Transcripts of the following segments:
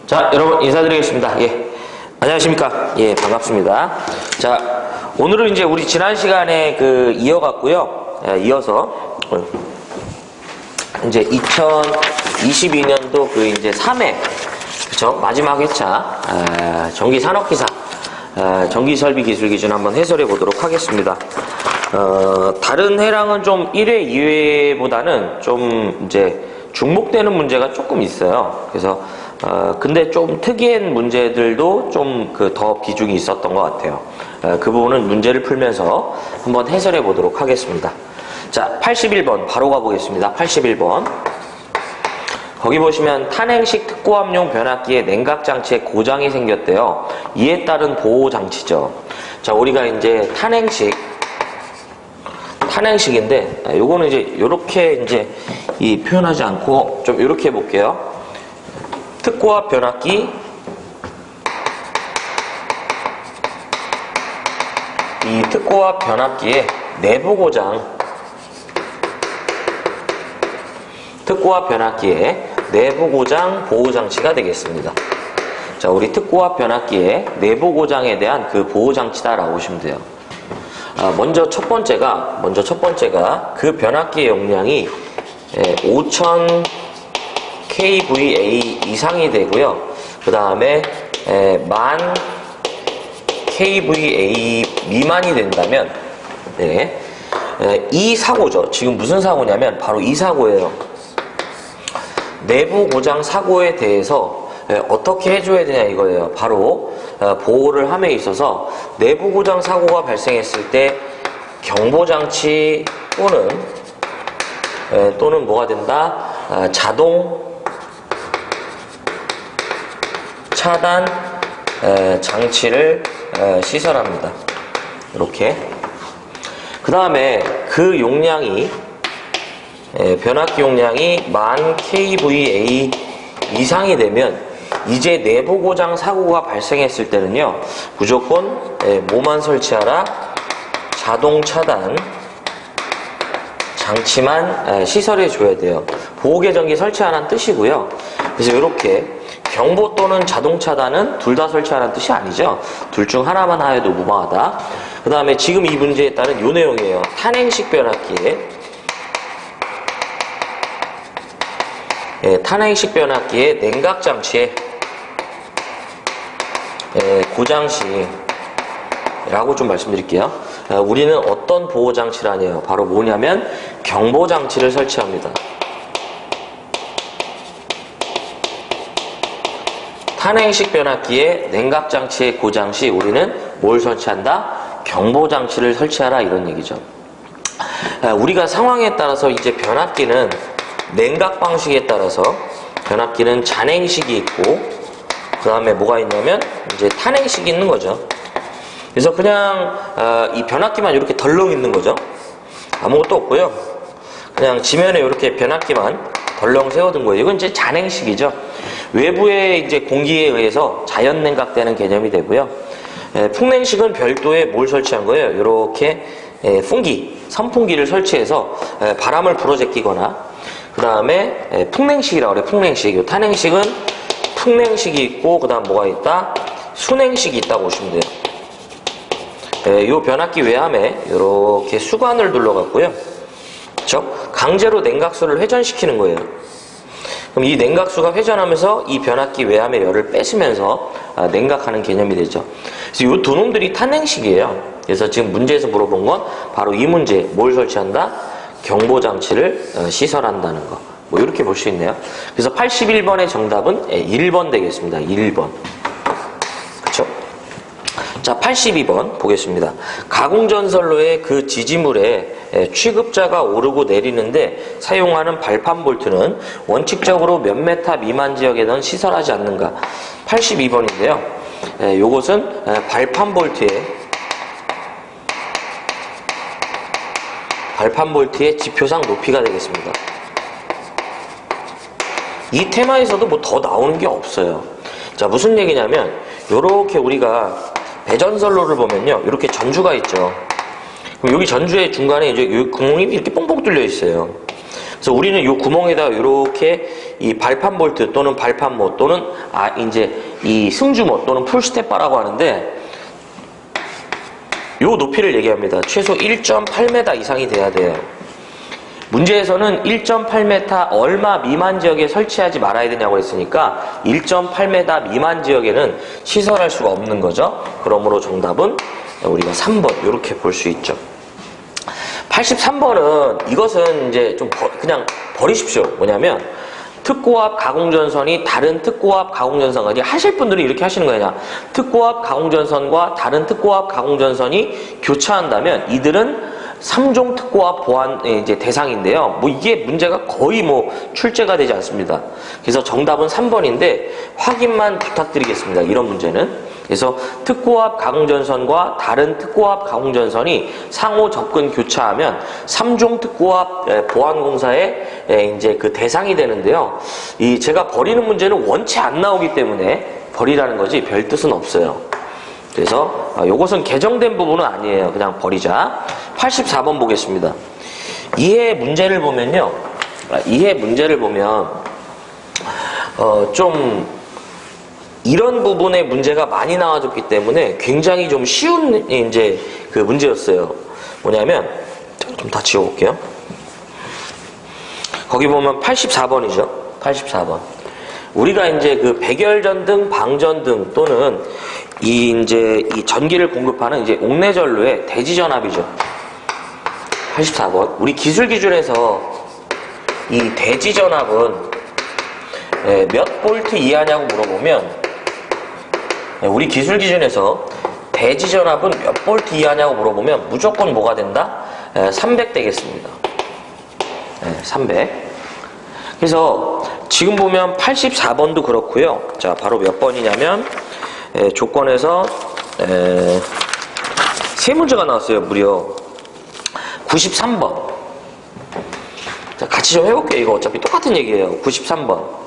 자, 여러분 인사드리겠습니다. 예, 안녕하십니까? 예, 반갑습니다. 자, 오늘은 이제 우리 지난 시간에 이어갔고요. 예, 이어서 이제 2022년도 이제 3회 그쵸? 마지막 회차 전기산업기사 전기설비 기술 기준 한번 해설해 보도록 하겠습니다. 다른 해랑은 좀 1회, 2회보다는 좀 이제 중복되는 문제가 조금 있어요. 그래서 근데 좀 특이한 문제들도 좀 더 비중이 있었던 것 같아요. 그 부분은 문제를 풀면서 한번 해설해 보도록 하겠습니다. 자, 81번 바로 가보겠습니다. 81번. 거기 보시면 탄행식 특고압용 변압기의 냉각장치에 고장이 생겼대요. 이에 따른 보호장치죠. 자, 우리가 이제 탄행식인데, 요거는 이제 요렇게 이제 표현하지 않고 좀 요렇게 해볼게요. 특고압 변압기, 이 특고압 변압기의 내부 고장, 특고압 변압기의 내부 고장 보호장치가 되겠습니다. 자, 우리 특고압 변압기의 내부 고장에 대한 그 보호장치다라고 보시면 돼요. 먼저 첫 번째가 그 변압기의 용량이 5000 kVA 이상이 되고요. 그 다음에 10,000 kVA 미만이 된다면, 네, 이 사고죠. 지금 무슨 사고냐면 바로 이 사고예요. 내부 고장 사고에 대해서 어떻게 해줘야 되냐 이거예요. 바로 보호를 함에 있어서 내부 고장 사고가 발생했을 때 경보장치 또는 뭐가 된다? 자동 차단 장치를 시설합니다. 이렇게. 그 다음에 그 용량이 변압기 용량이 10,000 kVA 이상이 되면 이제 내부 고장 사고가 발생했을 때는요, 무조건 뭐만 설치하라? 자동 차단 장치만 시설해 줘야 돼요. 보호계정기 설치하라는 뜻이고요. 그래서 이렇게 경보 또는 자동 차단은 둘 다 설치하라는 뜻이 아니죠. 둘 중 하나만 하여도 무방하다. 그 다음에 지금 이 문제에 따른 요 내용이에요. 탄행식 변압기의 냉각장치의 고장시라고 좀 말씀드릴게요. 우리는 어떤 보호장치라니요? 바로 뭐냐면 경보장치를 설치합니다. 탄행식 변압기의 냉각장치의 고장시 우리는 뭘 설치한다? 경보장치를 설치하라 이런 얘기죠. 우리가 상황에 따라서 이제 변압기는 냉각 방식에 따라서 변압기는 잔행식이 있고 그 다음에 뭐가 있냐면 이제 탄행식이 있는 거죠. 그래서 그냥 이 변압기만 이렇게 덜렁 있는 거죠. 아무것도 없고요. 그냥 지면에 이렇게 변압기만 덜렁 세워둔 거예요. 이건 이제 잔행식이죠. 외부의 이제 공기에 의해서 자연 냉각되는 개념이 되고요. 풍냉식은 별도의 뭘 설치한 거예요? 이렇게 선풍기를 설치해서 바람을 불어제끼거나 그 다음에 풍냉식이라고 그래요. 풍냉식. 요 탄행식은 풍냉식이 있고 그 다음 뭐가 있다? 순행식이 있다고 보시면 돼요. 요 변압기 외함에 이렇게 수관을 둘러갖고요. 그쵸? 강제로 냉각수를 회전시키는 거예요. 그럼 이 냉각수가 회전하면서 이 변압기 외함의 열을 뺏으면서 냉각하는 개념이 되죠. 그래서 이 두 놈들이 탄행식이에요. 그래서 지금 문제에서 물어본 건 바로 이 문제. 뭘 설치한다? 경보장치를 시설한다는 거. 뭐 이렇게 볼 수 있네요. 그래서 81번의 정답은 1번 되겠습니다. 1번. 그쵸? 자, 82번 보겠습니다. 가공전선로의 그 지지물에 취급자가 오르고 내리는데 사용하는 발판 볼트는 원칙적으로 몇 메타 미만 지역에는 시설하지 않는가. 82번인데요. 요것은 발판 볼트의 지표상 높이가 되겠습니다. 이 테마에서도 뭐 더 나오는 게 없어요. 자, 무슨 얘기냐면 요렇게 우리가 배전선로를 보면요, 이렇게 전주가 있죠. 그럼 여기 전주의 중간에 이제 이 구멍이 이렇게 뽕뽕 뚫려 있어요. 그래서 우리는 이 구멍에다 이렇게 이 발판 볼트 또는 발판모 또는 이제 이 승주모 또는 풀스텝바라고 하는데 요 높이를 얘기합니다. 최소 1.8m 이상이 돼야 돼요. 문제에서는 1.8m 얼마 미만 지역에 설치하지 말아야 되냐고 했으니까 1.8m 미만 지역에는 시설할 수가 없는 거죠. 그러므로 정답은 우리가 3번 이렇게 볼 수 있죠. 83번은 이것은 이제 좀 그냥 버리십시오. 뭐냐면 특고압 가공전선이 다른 특고압 가공전선과 하실 분들은 이렇게 하시는 거냐. 특고압 가공전선과 다른 특고압 가공전선이 교차한다면 이들은 3종 특고압 보완 이제 대상인데요. 뭐 이게 문제가 거의 뭐 출제가 되지 않습니다. 그래서 정답은 3번인데 확인만 부탁드리겠습니다. 이런 문제는. 그래서 특고압 가공전선과 다른 특고압 가공전선이 상호 접근 교차하면 3종 특고압 보완공사의 이제 그 대상이 되는데요. 이 제가 버리는 문제는 원체 안 나오기 때문에 버리라는 거지 별 뜻은 없어요. 그래서 이것은 개정된 부분은 아니에요. 그냥 버리자. 84번 보겠습니다. 이해 문제를 보면요. 이해 문제를 보면 좀 이런 부분에 문제가 많이 나와줬기 때문에 굉장히 좀 쉬운 이제 그 문제였어요. 뭐냐면 좀 다 지워볼게요. 거기 보면 84번이죠. 84번. 우리가 이제 그 백열전등, 방전등 또는 이 전기를 공급하는 이제 옥내전로의 대지전압이죠. 84번. 우리 기술 기준에서 이 대지전압은 몇 볼트 이하냐고 물어보면 우리 기술 기준에서 대지전압은 몇 볼트 이하냐고 물어보면 무조건 뭐가 된다? 300 되겠습니다. 300. 그래서 지금 보면 84번도 그렇고요. 자, 바로 몇 번이냐면 조건에서 세 문제가 나왔어요. 무려 93번. 자, 같이 좀 해볼게요. 이거 어차피 똑같은 얘기예요. 93번.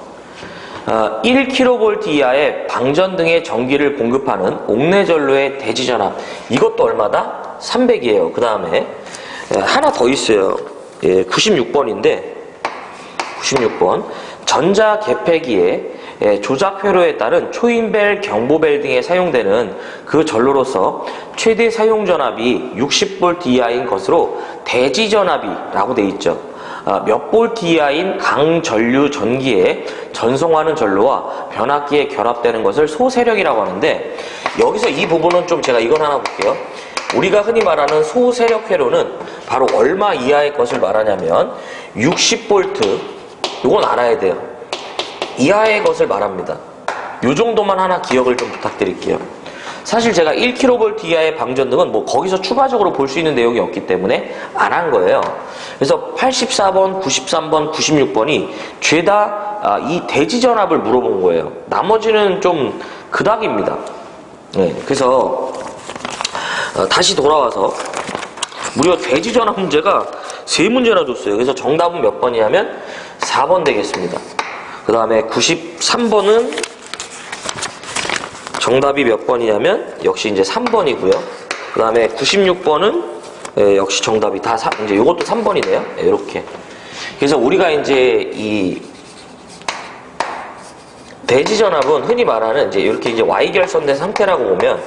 1kV 이하의 방전 등의 전기를 공급하는 옥내전로의 대지전압. 이것도 얼마다? 300이에요. 그 다음에 하나 더 있어요. 96번인데 96번. 전자개폐기의 조작 회로에 따른 초인벨, 경보벨 등에 사용되는 그 전로로서 최대 사용전압이 60V 이하인 것으로 대지전압이라고 돼 있죠. 몇 볼트 이하인 강전류 전기에 전송하는 전로와 변압기에 결합되는 것을 소세력이라고 하는데 여기서 이 부분은 좀 제가 이건 하나 볼게요. 우리가 흔히 말하는 소세력 회로는 바로 얼마 이하의 것을 말하냐면 60V 이건 알아야 돼요. 이하의 것을 말합니다. 이 정도만 하나 기억을 좀 부탁드릴게요. 사실 제가 1kV 이하의 방전등은 뭐 거기서 추가적으로 볼 수 있는 내용이 없기 때문에 안 한 거예요. 그래서 84번, 93번, 96번이 죄다 이 대지전압을 물어본 거예요. 나머지는 좀 그닥입니다. 네, 그래서 다시 돌아와서 무려 대지전압 문제가 3문제나 줬어요. 그래서 정답은 몇 번이냐면 4번 되겠습니다. 그 다음에 93번은 정답이 몇 번이냐면 역시 이제 3번이고요. 그 다음에 96번은 역시 정답이 다 이제 요것도 3번이네요. 이렇게. 그래서 우리가 이제 이 대지전압은 흔히 말하는 이제 이렇게 이제 Y 결선된 상태라고 보면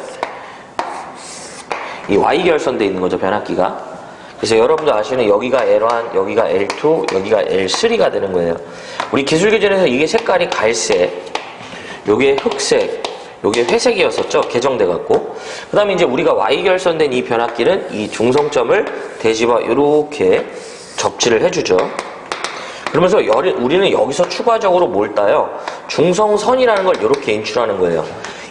이 Y 결선돼 있는 거죠, 변압기가. 그래서 여러분들 아시는 여기가 L1, 여기가 L2, 여기가 L3가 되는 거예요. 우리 기술 기준에서 이게 색깔이 갈색, 요게 흑색, 요게 회색이었었죠. 개정돼 갖고. 그 다음에 이제 우리가 Y 결선된 이 변압기는 이 중성점을 대지와 이렇게 접지를 해주죠. 그러면서 우리는 여기서 추가적으로 뭘 따요? 중성선이라는 걸 이렇게 인출하는 거예요.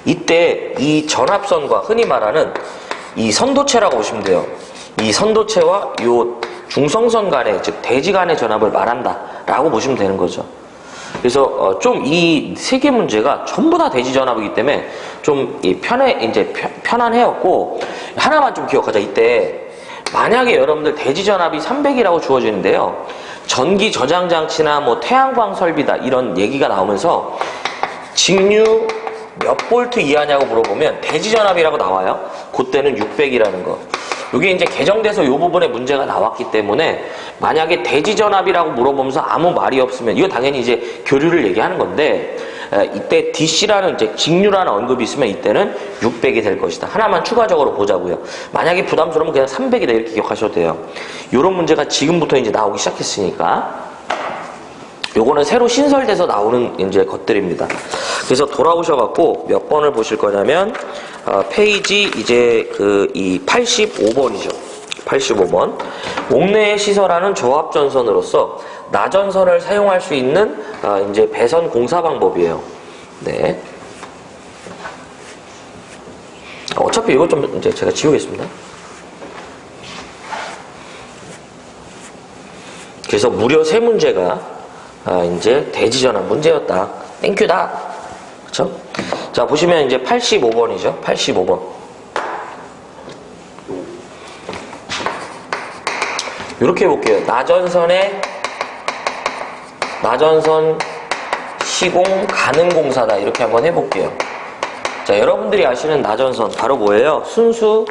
이때 이 전압선과 흔히 말하는 이 선도체라고 보시면 돼요. 이 선도체와 이 중성선 간의, 즉 대지 간의 전압을 말한다라고 보시면 되는 거죠. 그래서 좀 이 세 개 문제가 전부 다 대지 전압이기 때문에 좀 편안해였고 하나만 좀 기억하자. 이때 만약에 여러분들 대지 전압이 300이라고 주어지는데요. 전기 저장 장치나 뭐 태양광 설비다 이런 얘기가 나오면서 직류 몇 볼트 이하냐고 물어보면 대지 전압이라고 나와요. 그때는 600이라는 거. 이게 이제 개정돼서 이 부분에 문제가 나왔기 때문에 만약에 대지전압이라고 물어보면서 아무 말이 없으면 이건 당연히 이제 교류를 얘기하는 건데 이때 DC라는 이제 직류라는 언급이 있으면 이때는 600이 될 것이다. 하나만 추가적으로 보자고요. 만약에 부담스러우면 그냥 300이다 이렇게 기억하셔도 돼요. 이런 문제가 지금부터 이제 나오기 시작했으니까 요거는 새로 신설돼서 나오는 이제 것들입니다. 그래서 돌아오셔갖고 몇 번을 보실 거냐면 페이지 이제 이 85번이죠. 85번. 옥내에 시설하는 조합전선으로서 나전선을 사용할 수 있는 이제 배선 공사 방법이에요. 네. 어차피 이거 좀 이제 제가 지우겠습니다. 그래서 무려 3문제가 이제 대지전압 문제였다. 땡큐다. 그쵸? 자, 보시면 이제 85번이죠. 85번. 이렇게 해볼게요. 나전선 시공 가능 공사다. 이렇게 한번 해볼게요. 자, 여러분들이 아시는 나전선 바로 뭐예요? 순수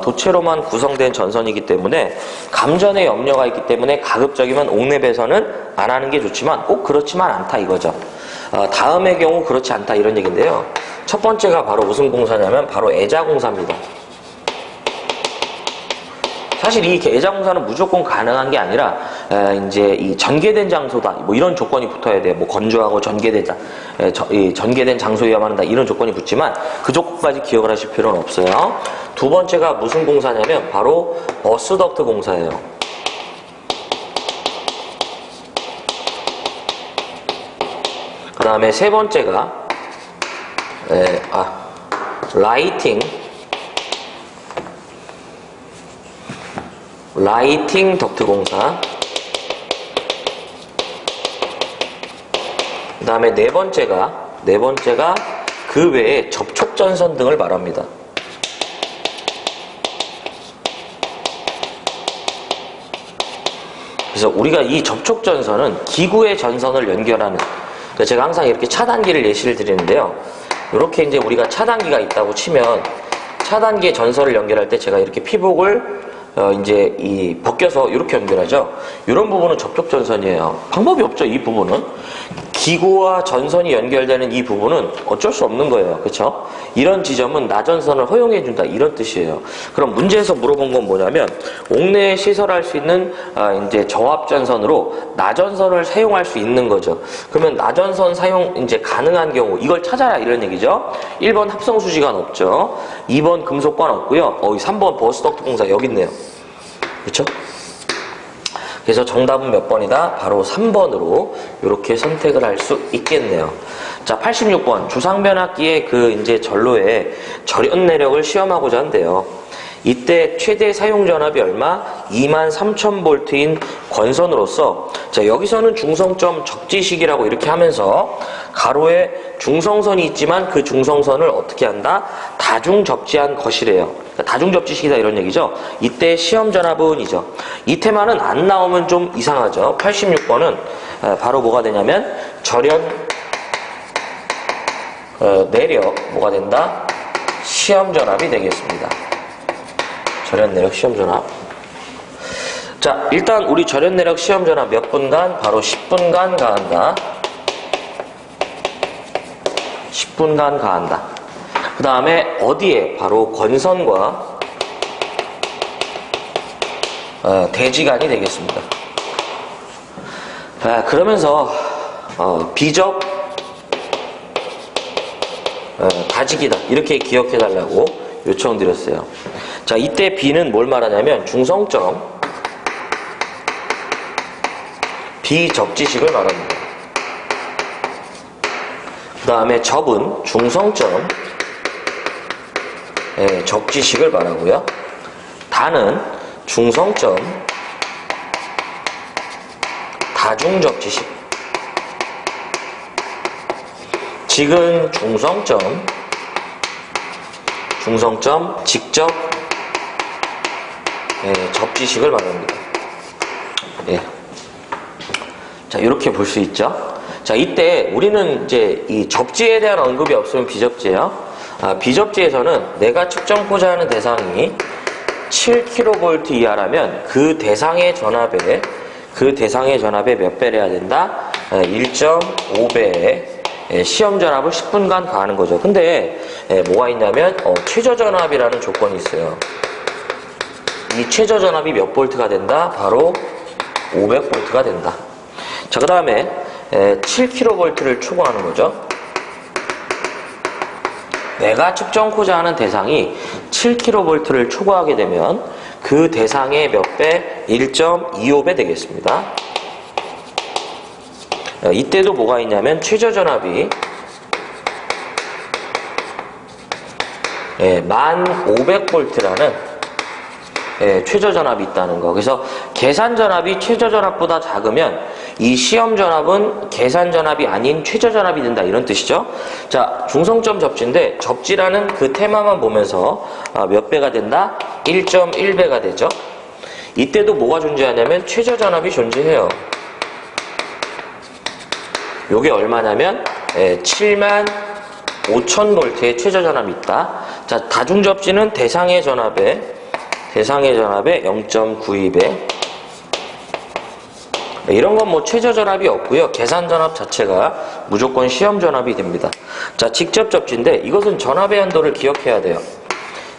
도체로만 구성된 전선이기 때문에 감전의 염려가 있기 때문에 가급적이면 옥내 배선은 안 하는 게 좋지만 꼭 그렇지만 않다 이거죠. 다음의 경우 그렇지 않다 이런 얘기인데요. 첫 번째가 바로 무슨 공사냐면 바로 애자공사입니다. 사실 이 애자공사는 무조건 가능한 게 아니라 이제 이 전개된 장소다 뭐 이런 조건이 붙어야 돼요. 뭐 건조하고 전개된 장소여야만 한다 이런 조건이 붙지만 그 조건까지 기억을 하실 필요는 없어요. 두 번째가 무슨 공사냐면 바로 버스덕트 공사예요. 그 다음에 세 번째가 라이팅 덕트 공사. 그 다음에 네 번째가 그 외에 접촉전선 등을 말합니다. 그래서 우리가 이 접촉전선은 기구의 전선을 연결하는, 그러니까 제가 항상 이렇게 차단기를 예시를 드리는데요. 이렇게 이제 우리가 차단기가 있다고 치면 차단기의 전선을 연결할 때 제가 이렇게 피복을 이제 벗겨서 이렇게 연결하죠. 이런 부분은 접촉전선이에요. 방법이 없죠. 이 부분은 기구와 전선이 연결되는 이 부분은 어쩔 수 없는 거예요. 그렇죠? 이런 지점은 나전선을 허용해준다 이런 뜻이에요. 그럼 문제에서 물어본 건 뭐냐면 옥내에 시설할 수 있는 이제 저압전선으로 나전선을 사용할 수 있는 거죠. 그러면 나전선 사용 이제 가능한 경우 이걸 찾아라 이런 얘기죠. 1번 합성수지관 없죠. 2번 금속관 없고요. 3번 버스덕트 공사 여기 있네요. 그렇죠? 그래서 정답은 몇 번이다? 바로 3번으로 이렇게 선택을 할 수 있겠네요. 자, 86번 주상변압기의 그 이제 전로에 절연 내력을 시험하고자 한대요. 이때 최대 사용 전압이 얼마? 23,000V인 권선으로서 자, 여기서는 중성점 적지식이라고 이렇게 하면서 가로에 중성선이 있지만 그 중성선을 어떻게 한다? 다중접지한 것이래요. 그러니까 다중접지식이다 이런 얘기죠. 이때 시험 전압은 이죠. 이 테마는 안 나오면 좀 이상하죠. 86번은 바로 뭐가 되냐면 절연 내력 뭐가 된다? 시험 전압이 되겠습니다. 절연 내력 시험 전압. 자, 일단 우리 절연 내력 시험 전압 몇 분간? 바로 10분간 가한다. 10분간 가한다. 그 다음에 어디에? 바로 권선과 대지간이 되겠습니다. 그러면서 비적 다지기다 이렇게 기억해달라고 요청드렸어요. 자, 이때 B는 뭘 말하냐면 중성점 비접지식을 말합니다. 그 다음에 접은 중성점 접지식을 말하고요. 다는 중성점 다중접지식. 직은 중성점 직접 접지식을 말합니다. 예. 자, 이렇게 볼 수 있죠. 자, 이때 우리는 이제 이 접지에 대한 언급이 없으면 비접지예요. 비접지에서는 내가 측정코자 하는 대상이 7kV 이하라면 그 대상의 전압에 몇 배를 해야 된다? 1.5배의 시험 전압을 10분간 가하는 거죠. 근데 뭐가 있냐면 최저 전압이라는 조건이 있어요. 이 최저 전압이 몇 볼트가 된다? 바로 500볼트가 된다. 자, 그 다음에 7kV를 초과하는 거죠. 내가 측정코자 하는 대상이 7kV를 초과하게 되면 그 대상의 몇 배? 1.25배 되겠습니다. 이때도 뭐가 있냐면 최저 전압이 1500V라는 최저 전압이 있다는 거. 그래서 계산 전압이 최저 전압보다 작으면 이 시험 전압은 계산 전압이 아닌 최저 전압이 된다, 이런 뜻이죠. 자, 중성점 접지인데 접지라는 그 테마만 보면서 몇 배가 된다? 1.1배가 되죠. 이때도 뭐가 존재하냐면 최저 전압이 존재해요. 요게 얼마냐면 75,000V의 최저 전압이 있다. 자, 다중 접지는 대상의 전압에 0.92배. 이런 건 뭐 최저 전압이 없고요. 계산 전압 자체가 무조건 시험 전압이 됩니다. 자, 직접 접지인데 이것은 전압의 한도를 기억해야 돼요.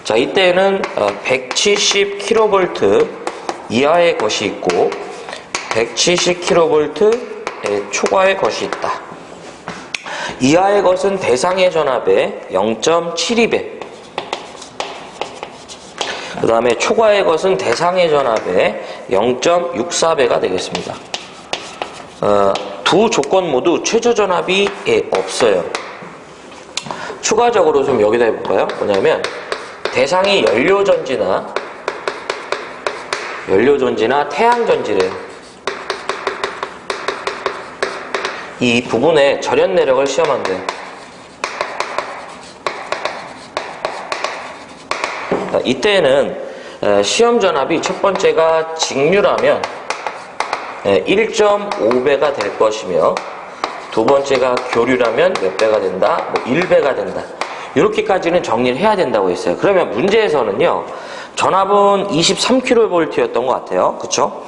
자, 이때는 170kV 이하의 것이 있고 170kV 초과의 것이 있다. 이하의 것은 대상의 전압의 0.72배. 그 다음에 초과의 것은 대상의 전압의 0.64배가 되겠습니다. 두 조건 모두 최저 전압이 없어요. 추가적으로 좀 여기다 해볼까요? 뭐냐면 대상이 연료전지나 태양전지래요. 이 부분에 절연 내력을 시험한대요. 이때는 시험 전압이 첫 번째가 직류라면 1.5배가 될 것이며 두 번째가 교류라면 몇 배가 된다? 1배가 된다. 이렇게까지는 정리를 해야 된다고 했어요. 그러면 문제에서는요, 전압은 23kV였던 것 같아요. 그쵸?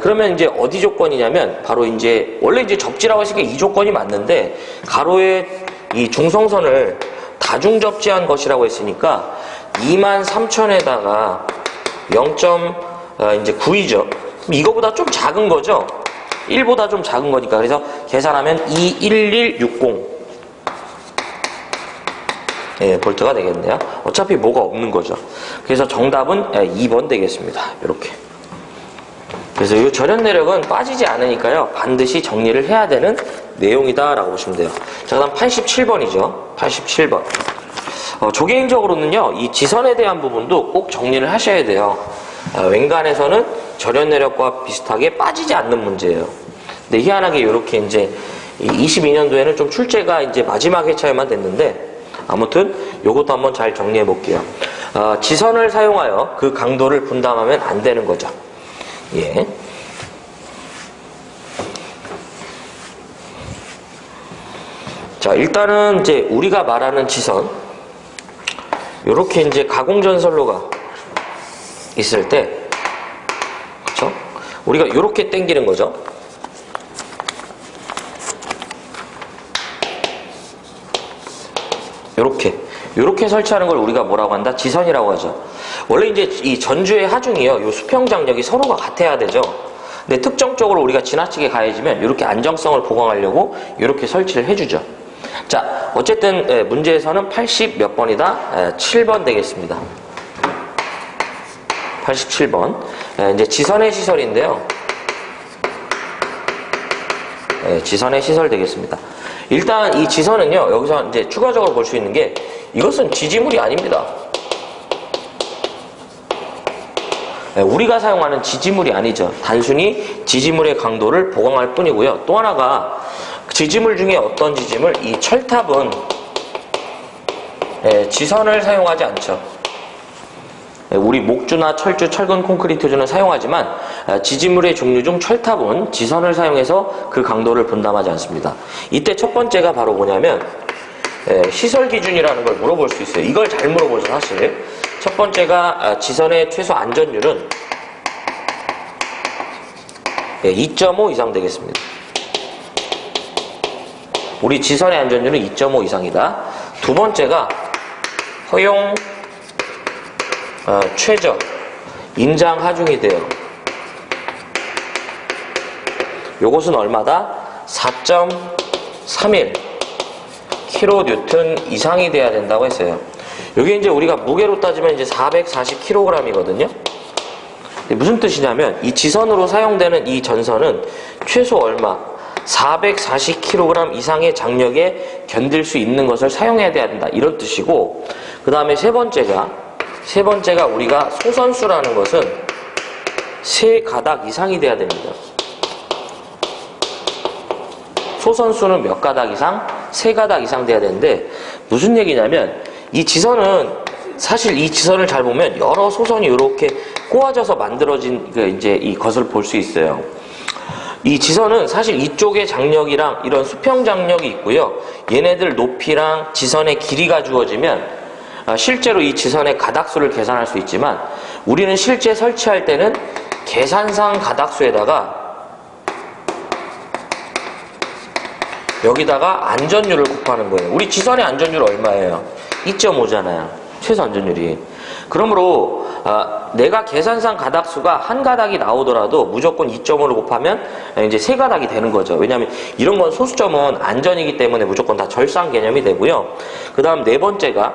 그러면 이제 어디 조건이냐면, 바로 이제, 원래 이제 접지라고 했으니까 이 조건이 맞는데, 가로에 이 중성선을 다중 접지한 것이라고 했으니까, 23,000에다가 0.92죠. 이거보다 좀 작은 거죠? 1보다 좀 작은 거니까. 그래서 계산하면 21160. 볼트가 되겠네요. 어차피 뭐가 없는 거죠. 그래서 정답은 2번 되겠습니다. 이렇게. 그래서 이 절연 내력은 빠지지 않으니까요, 반드시 정리를 해야 되는 내용이다라고 보시면 돼요. 자, 그다음 87번이죠. 87번. 저 개인적으로는요, 이 지선에 대한 부분도 꼭 정리를 하셔야 돼요. 웬간에서는 절연 내력과 비슷하게 빠지지 않는 문제예요. 근데 희한하게 이렇게 이제 22년도에는 좀 출제가 이제 마지막 회차에만 됐는데, 아무튼 요것도 한번 잘 정리해 볼게요. 지선을 사용하여 그 강도를 분담하면 안 되는 거죠. 예. 자, 일단은 이제 우리가 말하는 지선, 요렇게 이제 가공전선로가 있을 때, 그쵸? 우리가 요렇게 당기는 거죠. 요렇게 설치하는 걸 우리가 뭐라고 한다? 지선이라고 하죠. 원래 이제 이 전주의 하중이요, 요 수평 장력이 서로가 같아야 되죠. 근데 특정적으로 우리가 지나치게 가해지면 이렇게 안정성을 보강하려고 이렇게 설치를 해주죠. 자, 어쨌든 문제에서는 80 몇 번이다? 7번 되겠습니다. 87번. 이제 지선의 시설인데요. 지선의 시설 되겠습니다. 일단 이 지선은요, 여기서 이제 추가적으로 볼 수 있는 게, 이것은 지지물이 아닙니다. 우리가 사용하는 지지물이 아니죠. 단순히 지지물의 강도를 보강할 뿐이고요. 또 하나가 지지물 중에 어떤 지지물, 이 철탑은 지선을 사용하지 않죠. 우리 목주나 철주, 철근, 콘크리트주는 사용하지만 지지물의 종류 중 철탑은 지선을 사용해서 그 강도를 분담하지 않습니다. 이때 첫 번째가 바로 뭐냐면 시설 기준이라는 걸 물어볼 수 있어요. 이걸 잘 물어보죠, 사실. 첫 번째가 지선의 최소 안전율은 2.5 이상 되겠습니다. 우리 지선의 안전율은 2.5 이상이다. 두 번째가 허용 최저 임장 하중이 돼요. 요것은 얼마다? 4.31 kN 이상이 돼야 된다고 했어요. 여기 이제 우리가 무게로 따지면 이제 440kg이거든요. 무슨 뜻이냐면 이 지선으로 사용되는 이 전선은 최소 얼마? 440kg 이상의 장력에 견딜 수 있는 것을 사용해야 된다. 이런 뜻이고, 그 다음에 세 번째가 우리가 소선수라는 것은 3가닥 이상이 돼야 됩니다. 소선수는 몇 가닥 이상? 3가닥 이상 돼야 되는데, 무슨 얘기냐면 이 지선은 사실 이 지선을 잘 보면 여러 소선이 이렇게 꼬아져서 만들어진 이제 이것을 볼 수 있어요. 이 지선은 사실 이쪽에 장력이랑 이런 수평 장력이 있고요. 얘네들 높이랑 지선의 길이가 주어지면 실제로 이 지선의 가닥수를 계산할 수 있지만 우리는 실제 설치할 때는 계산상 가닥수에다가 여기다가 안전율을 곱하는 거예요. 우리 지선의 안전율 얼마예요? 2.5잖아요. 최소 안전율이. 그러므로 내가 계산상 가닥수가 한 가닥이 나오더라도 무조건 2.5를 곱하면 이제 3가닥이 되는 거죠. 왜냐하면 이런 건 소수점은 안전이기 때문에 무조건 다 절상 개념이 되고요. 그 다음 네 번째가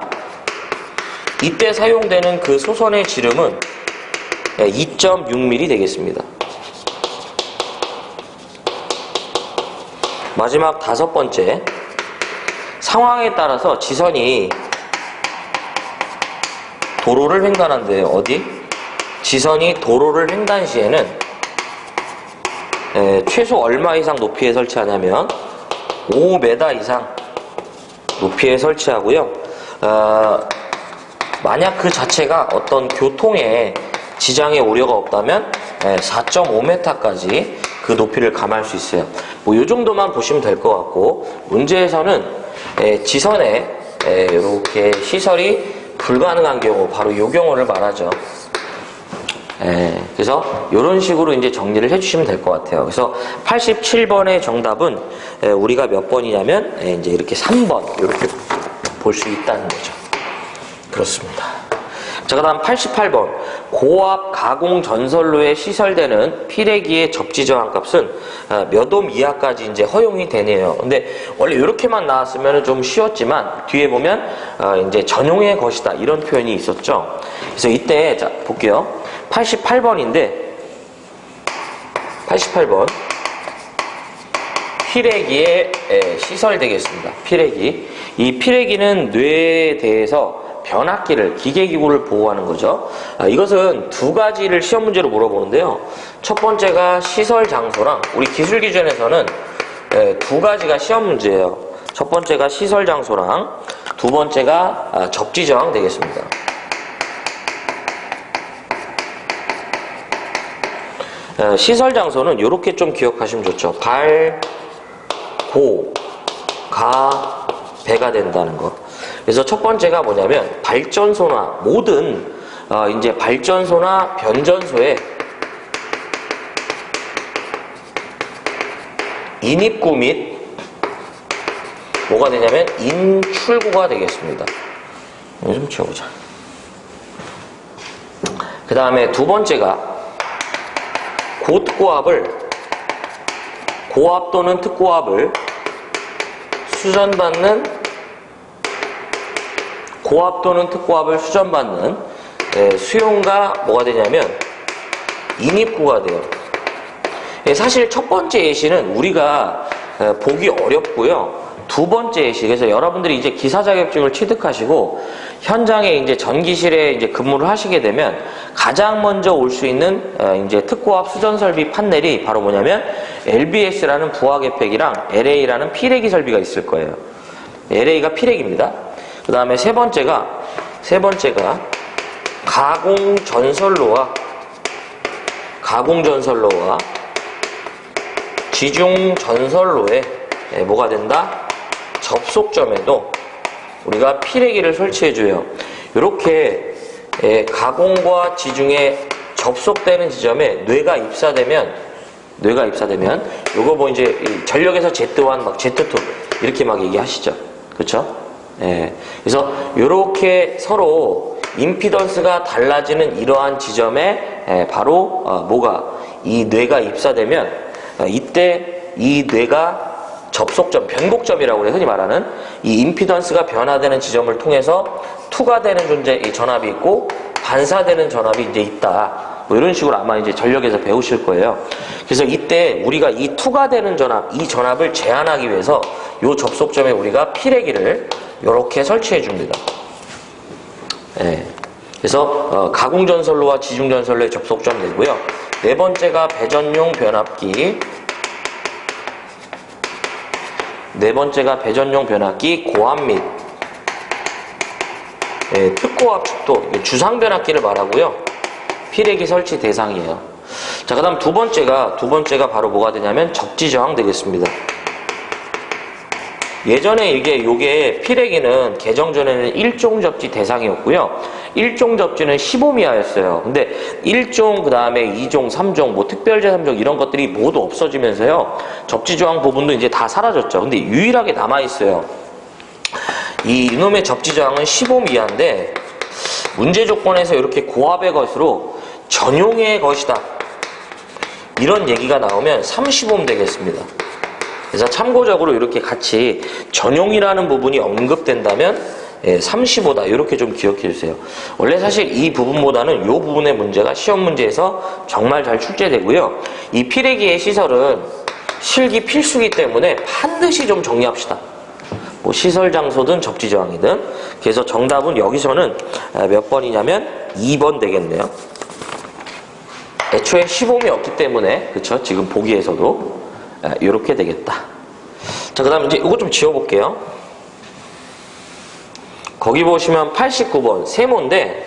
이때 사용되는 그 소선의 지름은 2.6mm 되겠습니다. 마지막 다섯 번째, 상황에 따라서 지선이 도로를 횡단한대요. 어디? 지선이 도로를 횡단 시에는 최소 얼마 이상 높이에 설치하냐면 5m 이상 높이에 설치하고요. 만약 그 자체가 어떤 교통에 지장의 우려가 없다면 4.5m까지 그 높이를 감할 수 있어요. 뭐 이 정도만 보시면 될 것 같고, 문제에서는 지선에 이렇게 시설이 불가능한 경우, 바로 이 경우를 말하죠. 그래서 이런 식으로 이제 정리를 해주시면 될 것 같아요. 그래서 87번의 정답은 우리가 몇 번이냐면 이제 이렇게 3번 이렇게 볼 수 있다는 거죠. 그렇습니다. 자, 그 다음 88번. 고압 가공 전선로에 시설되는 피레기의 접지 저항 값은 몇 옴 이하까지 이제 허용이 되네요. 근데 원래 이렇게만 나왔으면 좀 쉬웠지만 뒤에 보면 이제 전용의 것이다 이런 표현이 있었죠. 그래서 이때 자 볼게요. 88번인데 88번 피레기에 시설되겠습니다. 피레기. 이 피레기는 뇌에 대해서 변압기를, 기계기구를 보호하는 거죠. 이것은 두 가지를 시험 문제로 물어보는데요. 첫 번째가 시설 장소랑, 우리 기술 기준에서는 두 가지가 시험 문제예요. 첫 번째가 시설 장소랑 두 번째가 접지 저항 되겠습니다. 시설 장소는 이렇게 좀 기억하시면 좋죠. 발, 고, 가, 배가 된다는 거. 그래서 첫 번째가 뭐냐면 발전소나 모든 이제 발전소나 변전소에 인입구 및 뭐가 되냐면 인출구가 되겠습니다. 이거 좀 지워보자. 그 다음에 두 번째가 고압 또는 특고압을 수전받는 고압 또는 특고압을 수전받는 수용가 뭐가 되냐면 인입구가 돼요. 사실 첫 번째 예시는 우리가 보기 어렵고요. 두 번째 예시, 그래서 여러분들이 이제 기사 자격증을 취득하시고 현장에 이제 전기실에 이제 근무를 하시게 되면 가장 먼저 올 수 있는 이제 특고압 수전 설비 판넬이 바로 뭐냐면 LBS라는 부하계팩이랑 LA라는 피레기 설비가 있을 거예요. LA가 피레기입니다. 그 다음에 세 번째가 가공전선로와 지중전선로에 뭐가 된다? 접속점에도 우리가 피레기를 설치해줘요. 이렇게 가공과 지중해 접속되는 지점에 뇌가 입사되면 요거 뭐 이제 전력에서 Z1 막 Z2 이렇게 막 얘기하시죠. 그쵸? 예. 그래서 요렇게 서로 임피던스가 달라지는 이러한 지점에 바로 이 뇌가 입사되면 이때 이 뇌가 접속점, 변곡점이라고 해서 흔히 말하는 이 임피던스가 변화되는 지점을 통해서 투과되는 존재, 이 전압이 있고 반사되는 전압이 이제 있다. 뭐 이런 식으로 아마 이제 전력에서 배우실 거예요. 그래서 이때 우리가 이 투과되는 전압, 이 전압을 제한하기 위해서 이 접속점에 우리가 피레기를 이렇게 설치해 줍니다. 예. 그래서 가공전선로와 지중전선로의 접속점 되고요. 네 번째가 배전용 변압기. 고압 및 특고압 축도, 주상 변압기를 말하고요. 피레기 설치 대상이에요. 자, 그 다음 두 번째가 바로 뭐가 되냐면 접지저항 되겠습니다. 예전에 요게 피레기는 개정 전에는 1종 접지 대상이었고요. 1종 접지는 15미하였어요. 근데 1종, 그 다음에 2종, 3종, 뭐 특별제 3종 이런 것들이 모두 없어지면서요. 접지저항 부분도 이제 다 사라졌죠. 근데 유일하게 남아있어요. 이놈의 접지저항은 15미하인데 문제 조건에서 이렇게 고압의 것으로 전용의 것이다. 이런 얘기가 나오면 30옴 되겠습니다. 그래서 참고적으로 이렇게 같이 전용이라는 부분이 언급된다면 35다. 이렇게 좀 기억해 주세요. 원래 사실 이 부분보다는 이 부분의 문제가 시험 문제에서 정말 잘 출제되고요. 이 피레기의 시설은 실기 필수기 때문에 반드시 좀 정리합시다. 뭐 시설 장소든 접지저항이든. 그래서 정답은 여기서는 몇 번이냐면 2번 되겠네요. 애초에 15이 없기 때문에, 그쵸? 지금 보기에서도 이렇게 되겠다. 자, 그 다음에 이제 이거 좀 지워볼게요. 거기 보시면 89번 세모인데,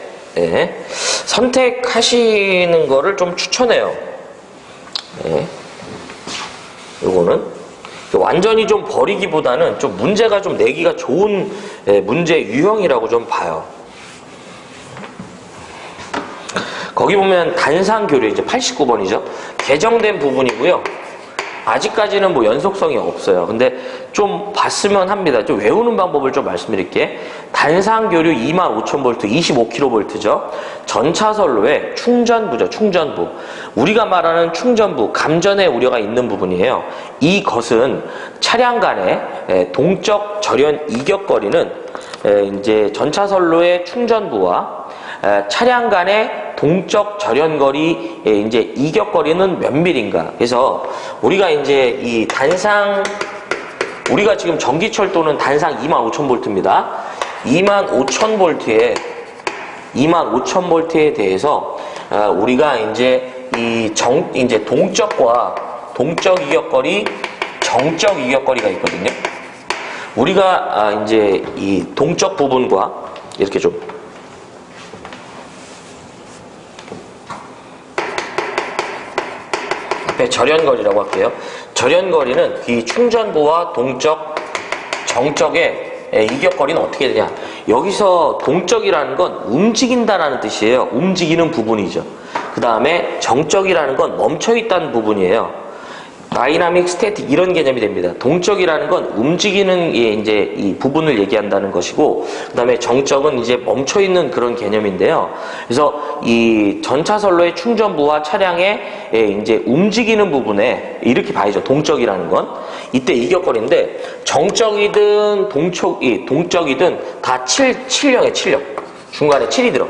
선택하시는 거를 좀 추천해요. 요거는 완전히 좀 버리기보다는 좀 문제가 좀 내기가 좋은 문제 유형이라고 좀 봐요. 거기 보면 단상교류, 이제 89번이죠. 개정된 부분이고요. 아직까지는 뭐 연속성이 없어요. 근데 좀 봤으면 합니다. 좀 외우는 방법을 좀 말씀드릴게. 단상교류 25,000V, 25kV죠. 전차선로의 충전부죠. 충전부. 우리가 말하는 충전부, 감전의 우려가 있는 부분이에요. 이것은 차량 간의 동적 절연 이격거리는 이제 전차선로의 충전부와 차량 간의 동적 절연거리, 이제 이격거리는 몇 밀인가. 그래서 우리가 이제 이 단상, 우리가 지금 전기철도는 단상 25,000V입니다. 25,000V에 대해서 우리가 이제 이제 동적과 동적 이격거리, 정적 이격거리가 있거든요. 우리가 이제 이 동적 부분과 이렇게 좀 절연거리라고 할게요. 절연거리는 이 충전부와 동적, 정적의 이격거리는 어떻게 되냐. 여기서 동적이라는 건 움직인다라는 뜻이에요. 움직이는 부분이죠. 그 다음에 정적이라는 건 멈춰있다는 부분이에요. 다이나믹, 스태틱 이런 개념이 됩니다. 동적이라는 건 움직이는 이제 이 부분을 얘기한다는 것이고, 그 다음에 정적은 이제 멈춰 있는 그런 개념인데요. 그래서 이 전차선로의 충전부와 차량의 이제 움직이는 부분에 이렇게 봐야죠. 동적이라는 건 이때 이격거리인데 정적이든 동적이든 다 7령에 7령 중간에 7이 들어.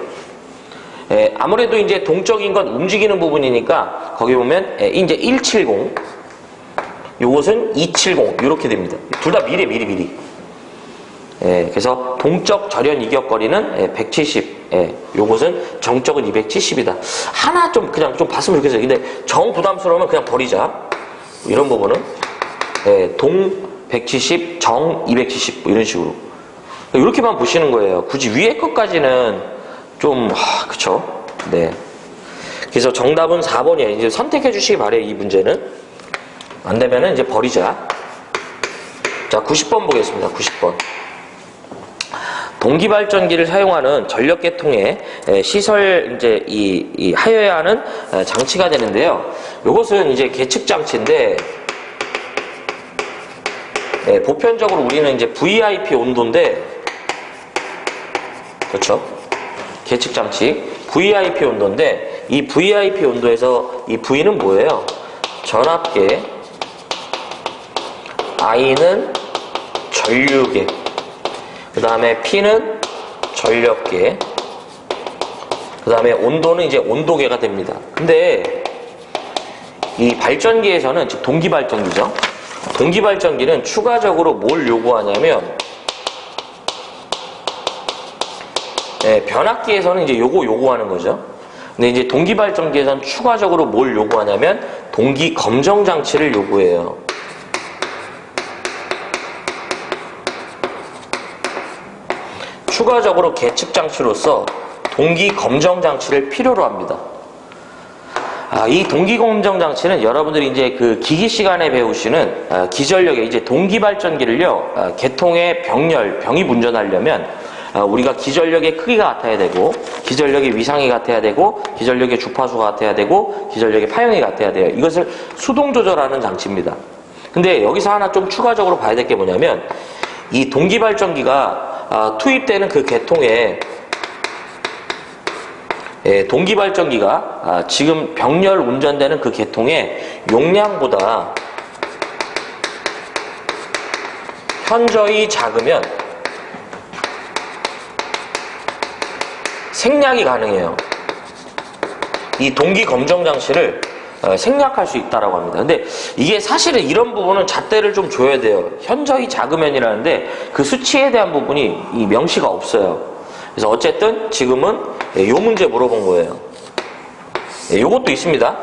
아무래도 이제 동적인 건 움직이는 부분이니까 거기 보면 이제 170. 요것은 270 이렇게 됩니다. 둘 다 미리. 그래서 동적 절연 이격거리는 170. 요것은 정적은 270이다. 하나 좀 그냥 좀 봤으면 좋겠어요. 근데 정 부담스러우면 그냥 버리자. 이런 부분은 동 170, 정 270 뭐 이런 식으로 이렇게만 보시는 거예요. 굳이 위에 것까지는 좀 그쵸? 네. 그래서 정답은 4번이에요. 이제 선택해 주시기 바래요. 이 문제는. 안 되면은 이제 버리자. 자, 90번 보겠습니다. 90번. 동기발전기를 사용하는 전력계통의 시설 이제 이 하여야 하는 장치가 되는데요. 이것은 이제 계측 장치인데 보편적으로 우리는 이제 VIP 온도인데 그렇죠? 계측 장치 VIP 온도인데 이 VIP 온도에서 이 V는 뭐예요? 전압계, I는 전류계, 그 다음에 P는 전력계, 그 다음에 온도는 이제 온도계가 됩니다. 근데 이 발전기에서는, 즉 동기발전기죠. 동기발전기는 추가적으로 뭘 요구하냐면, 변압기에서는 이제 요거 요구하는 거죠. 근데 이제 동기발전기에서는 추가적으로 뭘 요구하냐면, 동기 검정 장치를 요구해요. 추가적으로 계측 장치로서 동기 검정 장치를 필요로 합니다. 이 동기 검정 장치는 여러분들이 이제 그 기기 시간에 배우시는 기전력의 이제 동기 발전기를요, 계통의 병이 운전하려면 우리가 기전력의 크기가 같아야 되고, 기전력의 위상이 같아야 되고, 기전력의 주파수가 같아야 되고, 기전력의 파형이 같아야 돼요. 이것을 수동 조절하는 장치입니다. 근데 여기서 하나 좀 추가적으로 봐야 될 게 뭐냐면, 이 동기 발전기가 투입되는 그 계통에 동기발전기가 지금 병렬 운전되는 그 계통의 용량보다 현저히 작으면 생략이 가능해요. 이 동기 검정 장치를 생략할 수 있다라고 합니다. 근데 이게 사실은 이런 부분은 잣대를 좀 줘야 돼요. 현저히 작으면이라는데 그 수치에 대한 부분이 이 명시가 없어요. 그래서 어쨌든 지금은 요 문제 물어본 거예요. 요것도 있습니다.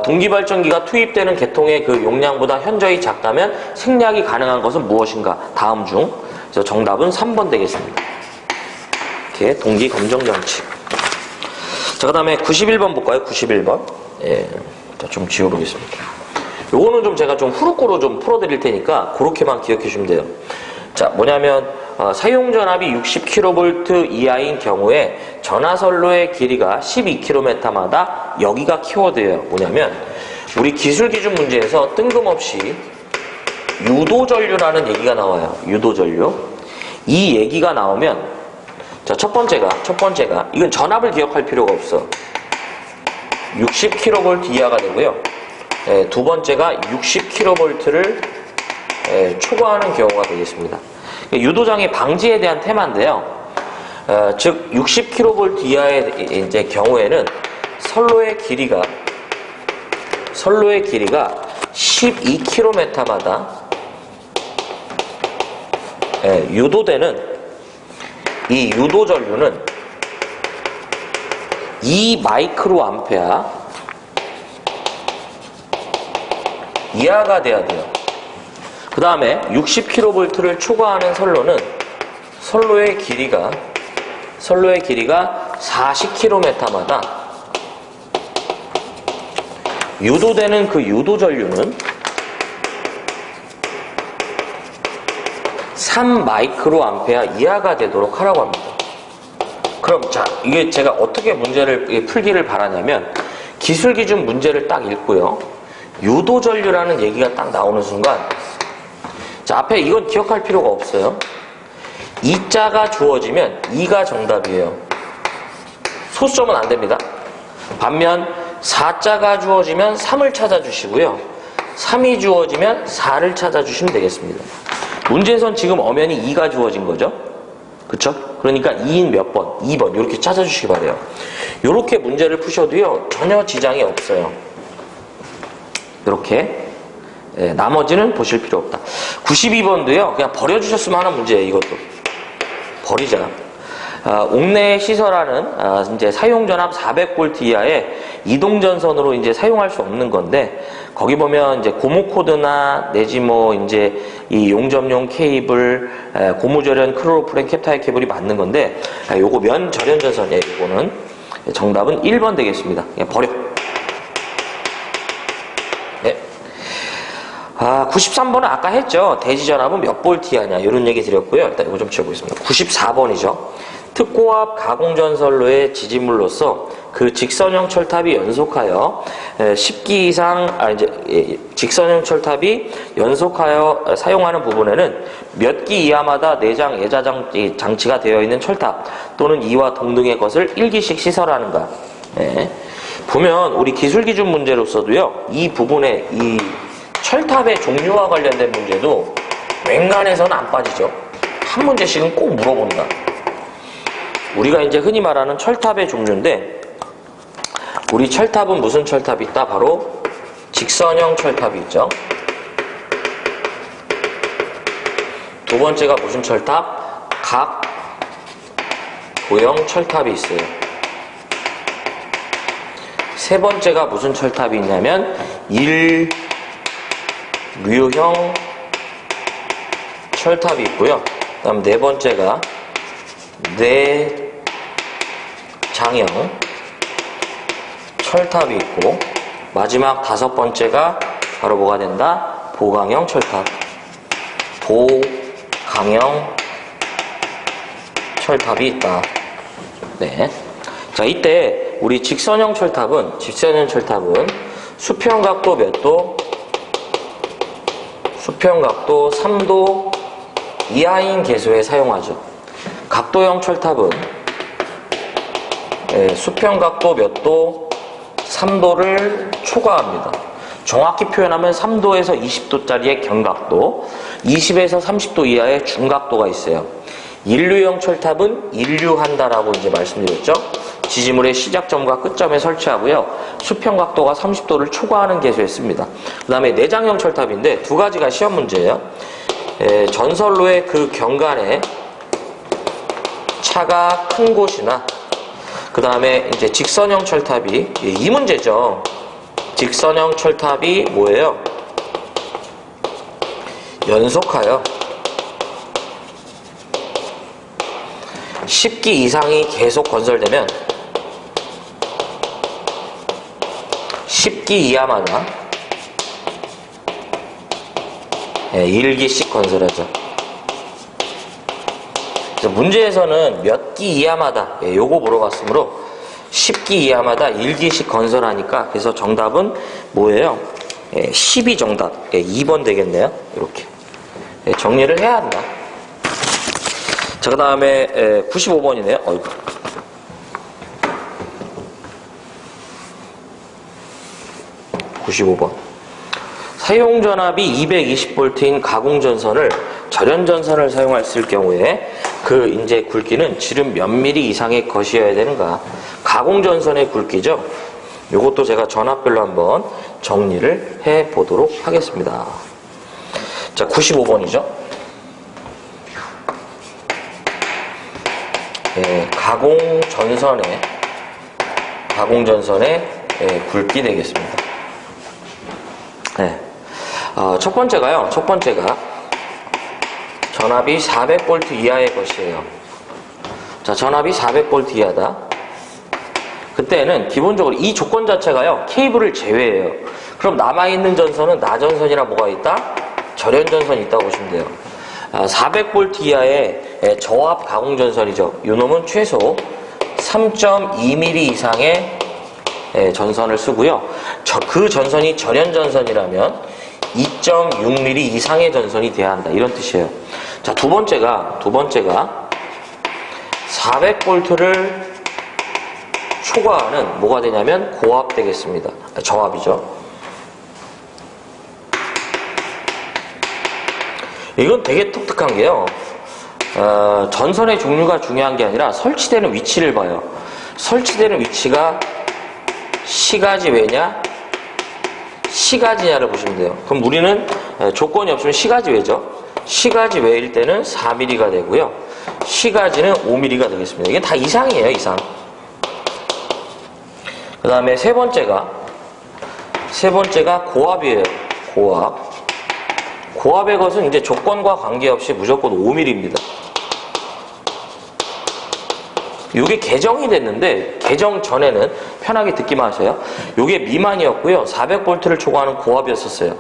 동기발전기가 투입되는 계통의 그 용량보다 현저히 작다면 생략이 가능한 것은 무엇인가? 다음 중. 그래서 정답은 3번 되겠습니다. 이렇게 동기 검정 장치. 자, 그 다음에 91번 볼까요? 91번. 자, 좀 지워보겠습니다. 요거는 좀 제가 좀 후루꾸로 좀 풀어드릴 테니까 그렇게만 기억해 주시면 돼요. 자, 뭐냐면 사용전압이 60kV 이하인 경우에 전하선로의 길이가 12km마다 여기가 키워드예요. 뭐냐면 우리 기술기준 문제에서 뜬금없이 유도전류라는 얘기가 나와요. 유도전류. 이 얘기가 나오면 자, 첫 번째가 이건 전압을 기억할 필요가 없어. 60kV 이하가 되고요. 두 번째가 60kV를 초과하는 경우가 되겠습니다. 유도장애 방지에 대한 테마인데요. 즉 60kV 이하의 이제 경우에는 선로의 길이가 12km마다 유도되는 이 유도전류는 2마이크로암페어 이하가 돼야 돼요. 그 다음에 60kV를 초과하는 선로는 선로의 길이가 40km마다 유도되는 그 유도전류는 3마이크로암페어 이하가 되도록 하라고 합니다. 그럼 자, 이게 제가 어떻게 문제를 풀기를 바라냐면 기술기준 문제를 딱 읽고요. 유도전류라는 얘기가 딱 나오는 순간 자, 앞에 이건 기억할 필요가 없어요. 2자가 주어지면 2가 정답이에요. 소수점은 안 됩니다. 반면 4자가 주어지면 3을 찾아주시고요. 3이 주어지면 4를 찾아주시면 되겠습니다. 문제에선 지금 엄연히 2가 주어진 거죠. 그쵸? 그러니까 2인 몇 번? 2번 이렇게 찾아주시기 바래요. 이렇게 문제를 푸셔도요. 전혀 지장이 없어요. 이렇게 나머지는 보실 필요 없다. 92번도요. 그냥 버려주셨으면 하는 문제예요. 이것도. 버리자. 옥내 시설하는 이제 사용전압 400V 이하의 이동전선으로 이제 사용할 수 없는 건데 거기 보면 이제 고무코드나 내지 뭐 이제 이 용접용 케이블, 고무절연 클로로프렌 캡타이 케이블이 맞는 건데 요거 면 절연 전선이에요. 요거는 정답은 1번 되겠습니다. 그냥 버려. 네. 93번은 아까 했죠. 대지전압은 몇 볼트 이하냐 이런 얘기 드렸고요. 일단 이거 좀 지워보겠습니다. 94번이죠. 특고압 가공전선로의 지지물로서 그 직선형 철탑이 연속하여 10기 이상 직선형 철탑이 연속하여 사용하는 부분에는 몇 기 이하마다 내장 예자 장치가 되어 있는 철탑 또는 이와 동등의 것을 1기씩 시설하는가. 네. 보면 우리 기술기준 문제로서도요. 이 부분에 이 철탑의 종류와 관련된 문제도 웬간해서는 안 빠지죠. 한 문제씩은 꼭 물어본다. 우리가 이제 흔히 말하는 철탑의 종류인데 우리 철탑은 무슨 철탑이 있다? 바로 직선형 철탑이 있죠. 두 번째가 무슨 철탑? 각 도형 철탑이 있어요. 세 번째가 무슨 철탑이 있냐면 일류형 철탑이 있고요. 그 다음 네 번째가 내장형 철탑이 있고 마지막 다섯 번째가 바로 뭐가 된다? 보강형 철탑. 보강형 철탑이 있다. 네. 자, 이때 우리 직선형 철탑은 수평각도 몇 도? 수평각도 3도 이하인 계수에 사용하죠. 각도형 철탑은 수평각도 몇 도? 3도를 초과합니다. 정확히 표현하면 3도에서 20도짜리의 견각도, 20에서 30도 이하의 중각도가 있어요. 인류형 철탑은 인류한다라고 이제 말씀드렸죠. 지지물의 시작점과 끝점에 설치하고요. 수평각도가 30도를 초과하는 계수에 씁니다. 그 다음에 내장형 철탑인데 두 가지가 시험 문제예요. 전선로의 그 경간에 차가 큰 곳이나 그 다음에 이제 직선형 철탑이 이 문제죠. 직선형 철탑이 뭐예요? 연속하여 10기 이상이 계속 건설되면 10기 이하마다 1기씩 건설하죠. 그래서 문제에서는 몇 기 이하마다 요거 물어봤으므로 10기 이하마다 1기씩 건설하니까 그래서 정답은 뭐예요? 10이 정답. 2번 되겠네요. 이렇게 정리를 해야 한다. 자, 그 다음에 95번이네요. 어이구. 사용전압이 220V인 가공전선을 절연전선을 사용했을 경우에 그 이제 굵기는 지름 몇 미리 이상의 것이어야 되는가. 가공전선의 굵기죠. 이것도 제가 전압별로 한번 정리를 해 보도록 하겠습니다. 자, 95번이죠. 가공전선의 굵기 되겠습니다. 네. 첫 번째가 전압이 400V 이하의 것이에요. 자, 전압이 400V 이하다. 그때는 기본적으로 이 조건 자체가요, 케이블을 제외해요. 그럼 남아있는 전선은 나전선이랑 뭐가 있다? 절연전선이 있다고 보시면 돼요. 400V 이하의 저압 가공전선이죠. 이 놈은 최소 3.2mm 이상의 전선을 쓰고요. 그 전선이 절연전선이라면 2.6mm 이상의 전선이 돼야 한다. 이런 뜻이에요. 자, 두 번째가 400V를 초과하는 뭐가 되냐면 고압 되겠습니다. 저압이죠. 이건 되게 독특한 게요. 전선의 종류가 중요한 게 아니라 설치되는 위치를 봐요. 설치되는 위치가 시가지외냐 시가지냐를 보시면 돼요. 그럼 우리는 조건이 없으면 시가지외죠. 시가지외일 때는 4mm가 되고요. 시가지는 5mm가 되겠습니다. 이게 다 이상이에요. 이상. 그 다음에 세 번째가 고압이에요. 고압의 것은 이제 조건과 관계없이 무조건 5mm입니다. 이게 개정이 됐는데 개정 전에는 편하게 듣기만 하세요. 이게 미만이었고요. 400V를 초과하는 고압이었었어요.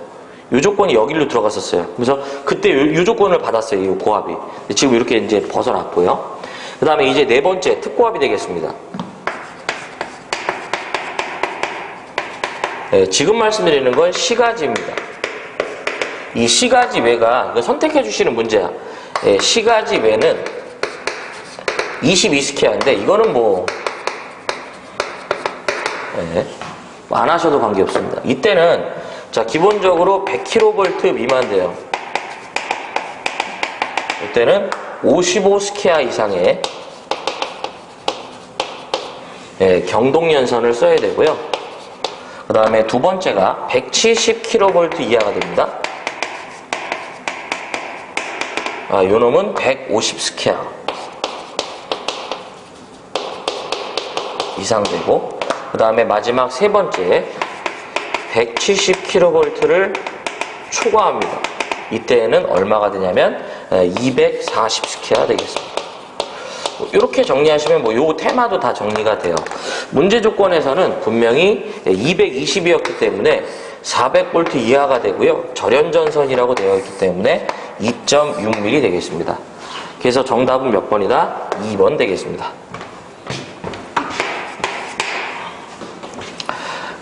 요 조건이 여기로 들어갔었어요. 그래서 그때 요 조건을 받았어요. 이 고압이. 지금 이렇게 이제 벗어났고요. 그 다음에 이제 네 번째 특고압이 되겠습니다. 네, 지금 말씀드리는 건 시가지입니다. 이 시가지 외가 이거 선택해 주시는 문제야. 네, 시가지 외는 22스퀘어인데 이거는 뭐 네, 안 하셔도 관계없습니다. 이때는 자 기본적으로 100kV 미만 돼요. 이때는 55스퀘어 이상의 네, 경동연선을 써야 되고요. 그 다음에 두 번째가 170kV 이하가 됩니다. 요 놈은 150스퀘어 이상 되고, 그 다음에 마지막 세 번째 170kV를 초과합니다. 이때는 얼마가 되냐면 240스퀘어 되겠습니다. 이렇게 정리하시면 뭐 요 테마도 다 정리가 돼요. 문제 조건에서는 분명히 220이었기 때문에 400V 이하가 되고요. 절연전선이라고 되어 있기 때문에 2.6mm 되겠습니다. 그래서 정답은 몇 번이다? 2번 되겠습니다.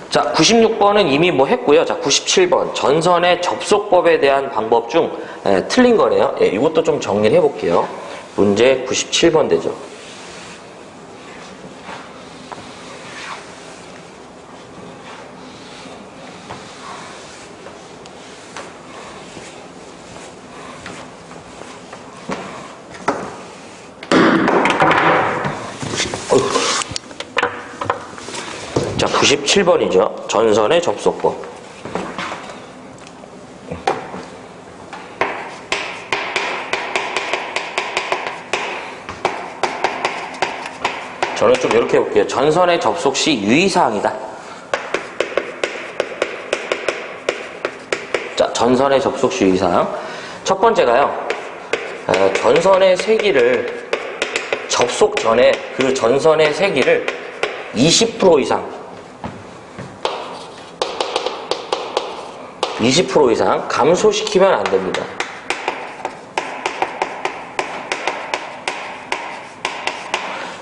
자, 96번은 이미 뭐 했고요. 자, 97번. 전선의 접속법에 대한 방법 중 틀린 거네요. 이것도 좀 정리를 해볼게요. 문제 97번 되죠. 자, 97번이죠. 전선의 접속법. 저는 좀 이렇게 해볼게요. 전선의 접속 시 유의사항이다. 자, 전선의 접속 시 유의사항. 첫 번째가요. 전선의 세기를 접속 전에 그 전선의 세기를 20% 이상 20% 이상 감소시키면 안 됩니다.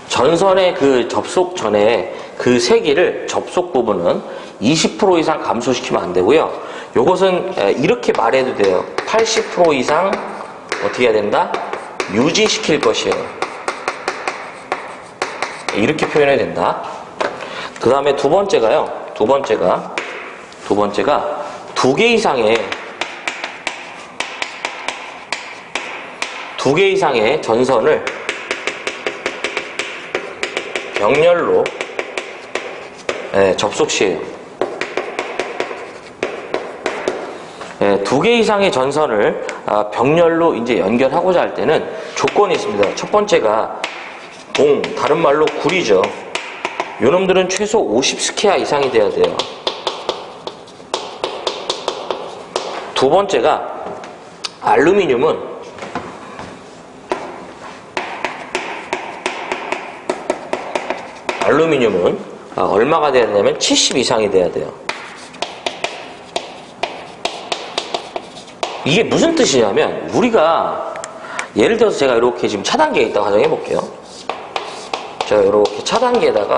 전선의 그 접속 전에 그 세기를 접속 부분은 20% 이상 감소시키면 안 되고요. 요것은 이렇게 말해도 돼요. 80% 이상 어떻게 해야 된다? 유지시킬 것이에요. 이렇게 표현해야 된다. 그 다음에 두 번째가요. 두 번째가 두 개 이상의 전선을 병렬로 접속 시에요. 두 개 이상의 전선을 병렬로 이제 연결하고자 할 때는 조건이 있습니다. 첫 번째가 다른 말로 굴이죠. 요놈들은 최소 50스퀘어 이상이 돼야 돼요. 두 번째가 알루미늄은 얼마가 돼야 되냐면 70 이상이 돼야 돼요. 이게 무슨 뜻이냐면 우리가 예를 들어서 제가 이렇게 지금 차단기에 있다고 가정해 볼게요. 제가 이렇게 차단기에다가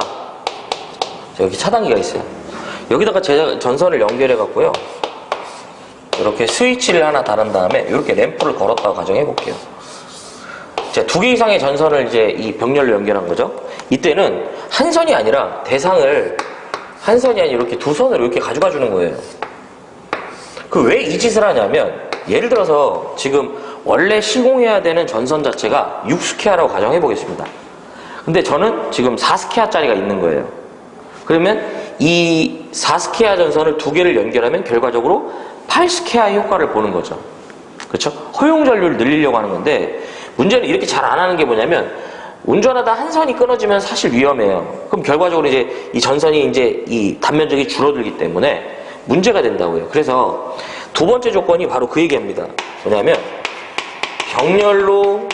여기 차단기가 있어요. 여기다가 제가 전선을 연결해 갖고요. 이렇게 스위치를 하나 다른 다음에 이렇게 램프를 걸었다고 가정해 볼게요. 자, 두 개 이상의 전선을 이제 이 병렬로 연결한 거죠. 이때는 한 선이 아니라 대상을 한 선이 아니라 이렇게 두 선을 이렇게 가져가 주는 거예요. 그 왜 이 짓을 하냐면 예를 들어서 지금 원래 시공해야 되는 전선 자체가 6스퀘어라고 가정해 보겠습니다. 근데 저는 지금 4스퀘어짜리가 있는 거예요. 그러면 이 4스퀘어 전선을 두 개를 연결하면 결과적으로 8스퀘어 효과를 보는 거죠. 그렇죠? 허용 전류를 늘리려고 하는 건데 문제는 이렇게 잘 안 하는 게 뭐냐면 운전하다 한 선이 끊어지면 사실 위험해요. 그럼 결과적으로 이제 이 전선이 이제 이 단면적이 줄어들기 때문에 문제가 된다고요. 그래서 두 번째 조건이 바로 그 얘기입니다. 뭐냐면 병렬로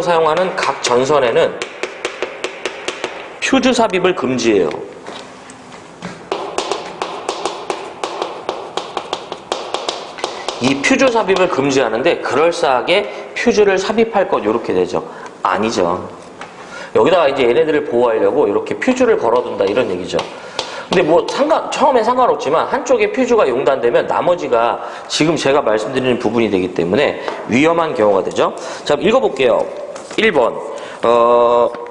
사용하는 각 전선에는 퓨즈 삽입을 금지해요. 이 퓨즈 삽입을 금지하는데 그럴싸하게 퓨즈를 삽입할 것 이렇게 되죠. 아니죠. 여기다가 이제 얘네들을 보호하려고 이렇게 퓨즈를 걸어둔다 이런 얘기죠. 근데 뭐 처음엔 상관없지만 한쪽에 퓨즈가 용단되면 나머지가 지금 제가 말씀드리는 부분이 되기 때문에 위험한 경우가 되죠. 자, 읽어볼게요. 1번.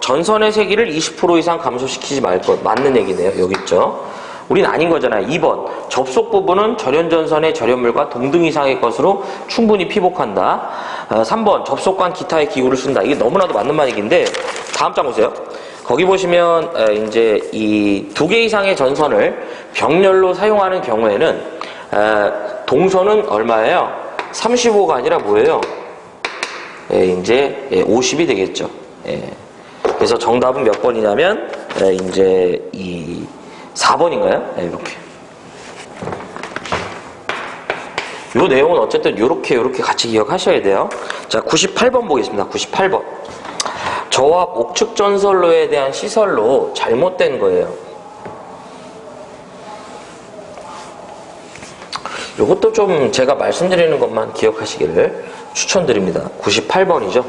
전선의 세기를 20% 이상 감소시키지 말 것. 맞는 얘기네요. 여기 있죠. 우린 아닌 거잖아요. 2번. 접속 부분은 절연전선의 절연물과 동등 이상의 것으로 충분히 피복한다. 3번. 접속관 기타의 기구를 쓴다. 이게 너무나도 맞는 말이긴데 다음 장 보세요. 거기 보시면 이제 이 2개 이상의 전선을 병렬로 사용하는 경우에는 동선은 얼마예요? 35가 아니라 뭐예요? 이제 50이 되겠죠. 그래서 정답은 몇 번이냐면 이제 이 4번인가요? 이렇게. 이 내용은 어쨌든 이렇게 같이 기억하셔야 돼요. 자, 98번 보겠습니다. 98번. 저압 옥측 전선로에 대한 시설로 잘못된 거예요. 이것도 좀 제가 말씀드리는 것만 기억하시기를 추천드립니다. 98번이죠.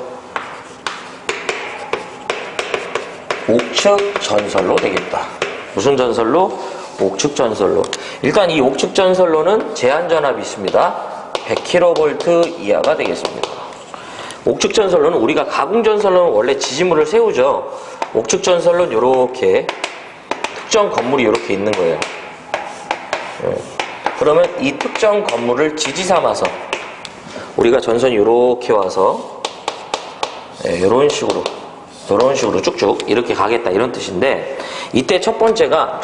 옥측 전선로 되겠다. 무슨 전선로? 옥측 전선로. 일단 이 옥측 전선로는 제한 전압이 있습니다. 100kV 이하가 되겠습니다. 옥측 전선로는 우리가 가공 전선로는 원래 지지물을 세우죠. 옥측 전선로는 이렇게 특정 건물이 이렇게 있는 거예요. 그러면 이 특정 건물을 지지 삼아서 우리가 전선이 이렇게 와서 이런 식으로 쭉쭉 이렇게 가겠다 이런 뜻인데, 이때 첫 번째가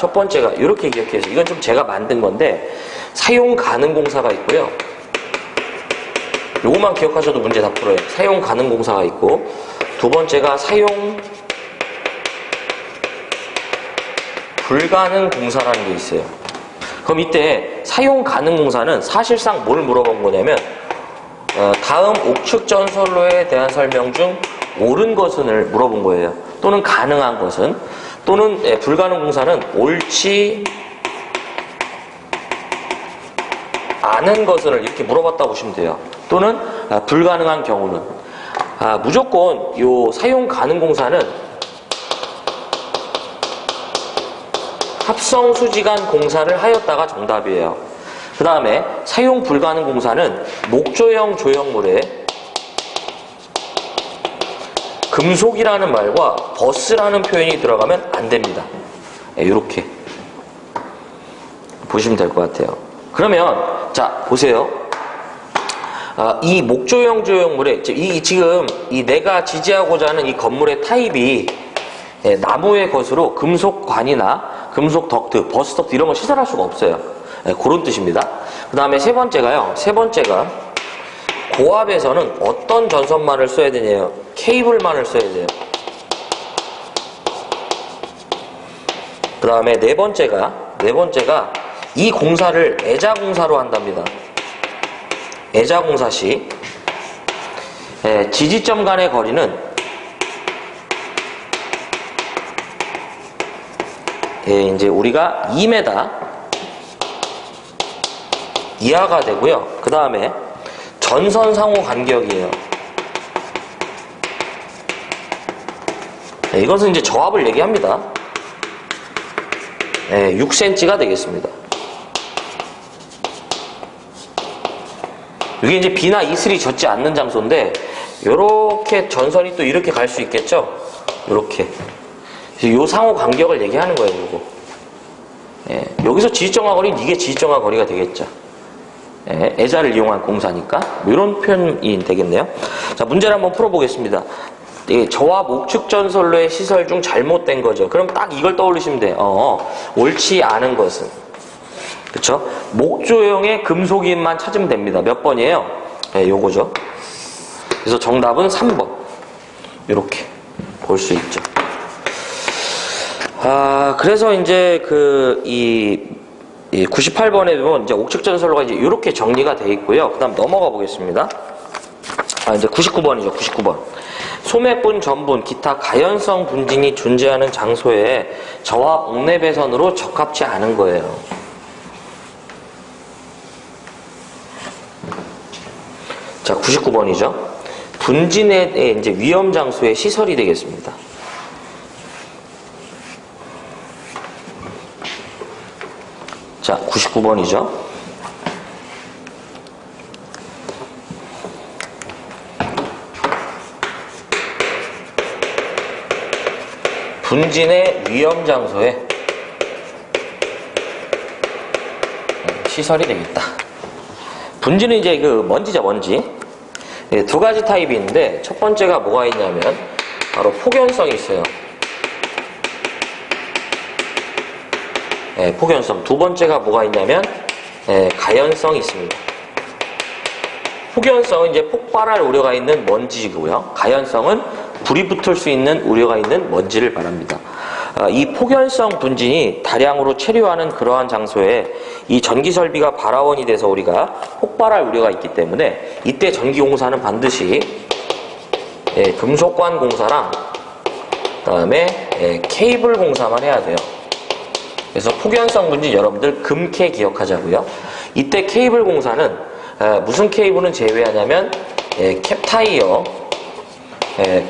이렇게 기억해서, 이건 좀 제가 만든 건데 사용 가능 공사가 있고요. 요것만 기억하셔도 문제 다 풀어요. 사용 가능 공사가 있고, 두 번째가 사용 불가능 공사라는 게 있어요. 그럼 이때 사용 가능 공사는 사실상 뭘 물어본 거냐면 다음 옥측 전선로에 대한 설명 중 옳은 것은을 물어본 거예요. 또는 가능한 것은, 또는 불가능 공사는 옳지 않은 것을 이렇게 물어봤다고 보시면 돼요. 또는 불가능한 경우는 무조건 요 사용 가능 공사는 합성 수지간 공사를 하였다가 정답이에요. 그 다음에 사용 불가능 공사는 목조형 조형물에 금속이라는 말과 버스라는 표현이 들어가면 안 됩니다. 이렇게 보시면 될 것 같아요. 그러면 자 보세요. 이 목조형 조형물에 지금 이 내가 지지하고자 하는 이 건물의 타입이 나무의 것으로 금속관이나 금속 덕트, 버스 덕트 이런 거 시설할 수가 없어요. 그런 뜻입니다. 그 다음에 세 번째가 고압에서는 어떤 전선만을 써야 되냐요? 케이블만을 써야 돼요. 그 다음에 네 번째가 이 공사를 애자 공사로 한답니다. 애자 공사 시 지지점 간의 거리는 이제 우리가 2m 이하가 되고요. 그 다음에 전선 상호 간격이에요. 이것은 이제 저압을 얘기합니다. 6cm가 되겠습니다. 이게 이제 B나 E3 젖지 않는 장소인데, 요렇게 전선이 또 이렇게 갈 수 있겠죠? 요렇게. 요 상호 간격을 얘기하는 거예요, 요거. 여기서 지지정화 거리는 이게 지지정화 거리가 되겠죠. 애자를 이용한 공사니까. 이런 표현이 되겠네요. 자, 문제를 한번 풀어보겠습니다. 저압 옥측 전선로의 시설 중 잘못된 거죠. 그럼 딱 이걸 떠올리시면 돼요. 옳지 않은 것은. 그쵸? 목조형의 금속인만 찾으면 됩니다. 몇 번이에요? 요거죠. 그래서 정답은 3번. 이렇게 볼 수 있죠. 그래서 이제 이 98번에 보면 이제 옥측 전선로가 이제 이렇게 정리가 되어 있고요. 그 다음 넘어가 보겠습니다. 이제 99번이죠. 99번. 소매분, 전분, 기타 가연성 분진이 존재하는 장소에 저압 옥내배선으로 적합치 않은 거예요. 자, 99번이죠. 분진의 이제 위험 장소의 시설이 되겠습니다. 자, 99번이죠. 분진의 위험 장소에 시설이 되겠다. 분진은 이제 그 먼지죠, 먼지. 두 가지 타입이 있는데, 첫 번째가 뭐가 있냐면, 바로 폭연성이 있어요. 폭연성. 두 번째가 뭐가 있냐면, 가연성이 있습니다. 폭연성은 이제 폭발할 우려가 있는 먼지고요. 가연성은 불이 붙을 수 있는 우려가 있는 먼지를 말합니다. 이 폭연성 분진이 다량으로 체류하는 그러한 장소에 이 전기설비가 발화원이 돼서 우리가 폭발할 우려가 있기 때문에 이때 전기공사는 반드시 금속관 공사랑 그다음에 케이블 공사만 해야 돼요. 그래서 폭연성 분진 여러분들 금케 기억하자고요. 이때 케이블 공사는 무슨 케이블은 제외하냐면 캡타이어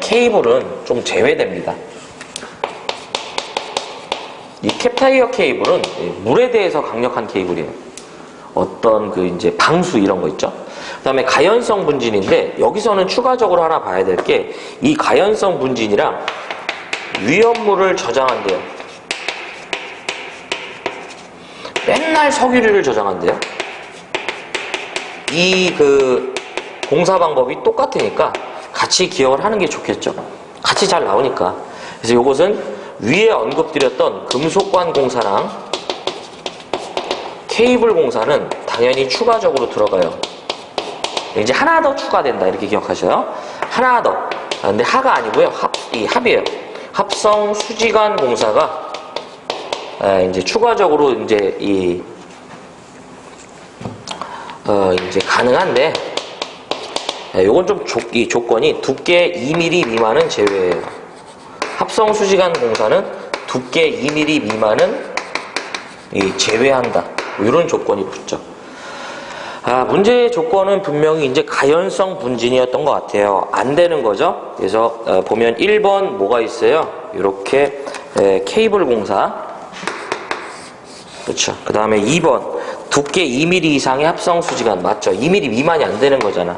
케이블은 좀 제외됩니다. 이 캡타이어 케이블은 물에 대해서 강력한 케이블이에요. 어떤 그 이제 방수 이런 거 있죠. 그 다음에 가연성 분진인데 여기서는 추가적으로 하나 봐야 될 게 이 가연성 분진이랑 위험물을 저장한대요. 맨날 석유류를 저장한대요. 이 그 공사 방법이 똑같으니까 같이 기억을 하는 게 좋겠죠. 같이 잘 나오니까. 그래서 이것은 위에 언급드렸던 금속관 공사랑 케이블 공사는 당연히 추가적으로 들어가요. 이제 하나 더 추가된다 이렇게 기억하셔요. 하나 더. 근데 하가 아니고요. 합이에요. 합성 수지관 공사가 이제 추가적으로 이제 이제 가능한데 요건 좀 이 조건이 두께 2mm 미만은 제외예요. 합성 수지관 공사는 두께 2mm 미만은 제외한다. 이런 조건이 붙죠. 문제의 조건은 분명히 이제 가연성 분진이었던 것 같아요. 안 되는 거죠. 그래서 보면 1번 뭐가 있어요? 이렇게 케이블 공사. 그렇죠. 그 다음에 2번 두께 2mm 이상의 합성 수지관 맞죠? 2mm 미만이 안 되는 거잖아.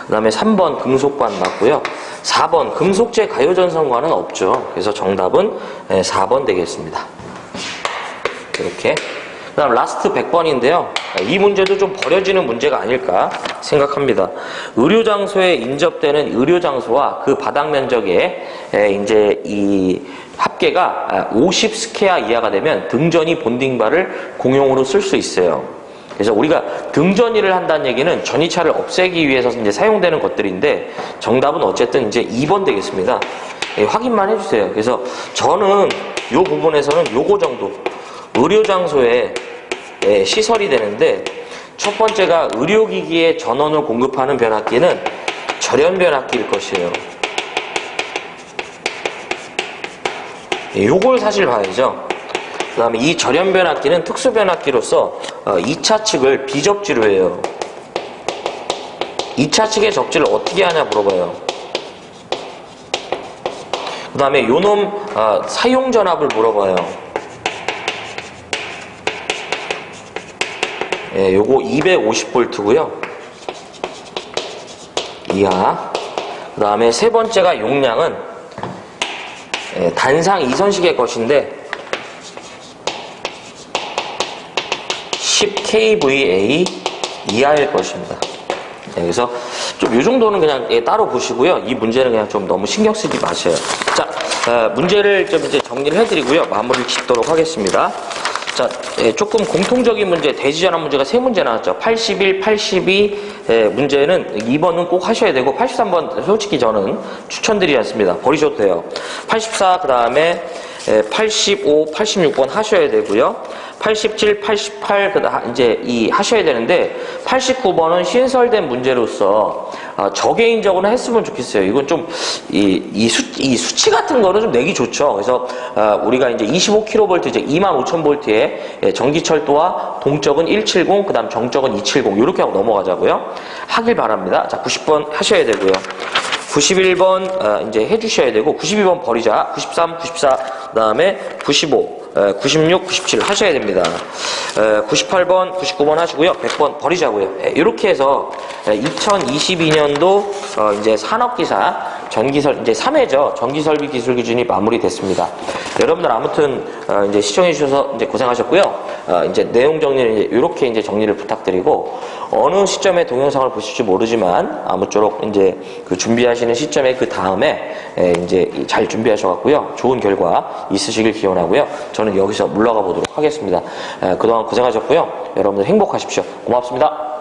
그 다음에 3번 금속관 맞고요. 4번 금속재 가요전선관은 없죠. 그래서 정답은 4번 되겠습니다. 이렇게. 그 다음 라스트 100번인데요. 이 문제도 좀 버려지는 문제가 아닐까 생각합니다. 의료장소에 인접되는 의료장소와 그 바닥 면적에 이제 이 합계가 50 스퀘어 이하가 되면 등전이 본딩바를 공용으로 쓸 수 있어요. 그래서 우리가 등전이를 한다는 얘기는 전이차를 없애기 위해서 이제 사용되는 것들인데 정답은 어쨌든 이제 2번 되겠습니다. 확인만 해주세요. 그래서 저는 이 부분에서는 요거 정도 의료장소에 시설이 되는데 첫 번째가 의료기기에 전원을 공급하는 변압기는 절연변압기일 것이에요. 요걸 사실 봐야죠. 그 다음에 이 절연변압기는 특수변압기로서 2차 측을 비접지로 해요. 2차 측의 접지를 어떻게 하냐 물어봐요. 그 다음에 요놈 사용전압을 물어봐요. 요거 250V고요. 이하. 그 다음에 세 번째가 용량은 단상 2선식의 것인데 10kVA 이하일 것입니다. 그래서 좀 이 정도는 그냥 따로 보시고요. 이 문제는 그냥 좀 너무 신경 쓰지 마세요. 자, 문제를 좀 이제 정리를 해드리고요. 마무리를 짓도록 하겠습니다. 자, 조금 공통적인 문제, 대지전환 문제가 3문제 나왔죠. 81, 82 문제는 2번은 꼭 하셔야 되고 83번 솔직히 저는 추천드리지 않습니다. 버리셔도 돼요. 84, 그 다음에 85, 86번 하셔야 되고요. 87, 88 이제 하셔야 되는데 89번은 신설된 문제로서 저 개인적으로는 했으면 좋겠어요. 이건 좀, 이 수치 같은 거는 좀 내기 좋죠. 그래서, 우리가 이제 25kV, 이제 25,000V의 전기철도와 동적은 170, 그 다음 정적은 270, 이렇게 하고 넘어가자고요. 하길 바랍니다. 자, 90번 하셔야 되고요. 91번, 이제 해주셔야 되고, 92번 버리자. 93, 94, 그 다음에 95, 96, 97 하셔야 됩니다. 98번, 99번 하시고요. 100번 버리자고요. 이렇게 해서 2022년도 이제 산업기사 전기설 이제 3회죠. 전기설비 기술 기준이 마무리됐습니다. 여러분들 아무튼 이제 시청해 주셔서 이제 고생하셨고요. 이제 내용 정리를 이제 이렇게 이제 정리를 부탁드리고 어느 시점에 동영상을 보실지 모르지만 아무쪼록 이제 그 준비하시는 시점에 그 다음에 이제 잘 준비하셔갖고요. 좋은 결과 있으시길 기원하고요. 저는 여기서 물러가 보도록 하겠습니다. 그동안 고생하셨고요. 여러분들 행복하십시오. 고맙습니다.